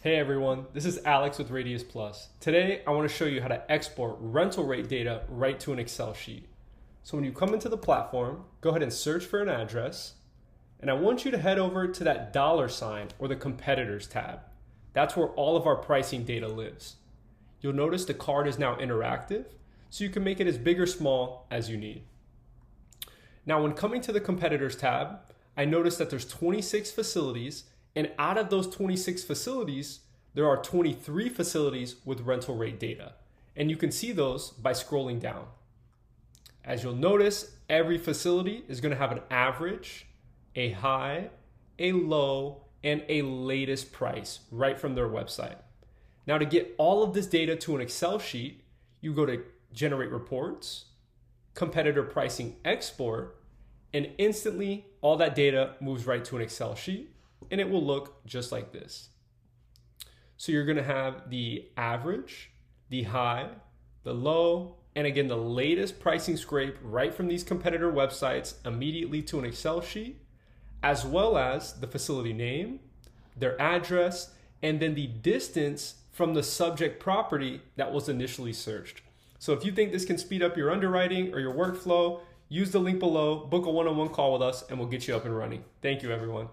Hey everyone, this is Alex with Radius Plus. Today I want to show you how to export rental rate data right to an Excel sheet. So when you come into the platform, go ahead and search for an address, and I want you to head over to that $ or the competitors tab. That's where all of our pricing data lives. You'll notice the card is now interactive, so you can make it as big or small as you need. Now when coming to the competitors tab, I noticed that there's 26 facilities, and out of those 26 facilities, there are 23 facilities with rental rate data. And you can see those by scrolling down. As you'll notice, every facility is going to have an average, a high, a low, and a latest price right from their website. Now to get all of this data to an Excel sheet, you go to Generate Reports, Competitor Pricing Export, and instantly all that data moves right to an Excel sheet, and it will look just like this. So you're going to have the average, the high, the low, and again the latest pricing scrape right from these competitor websites immediately to an Excel sheet, as well as the facility name, their address, and then the distance from the subject property that was initially searched. So if you think this can speed up your underwriting or your workflow, use the link below, book a one-on-one call with us, and we'll get you up and running. Thank you, everyone.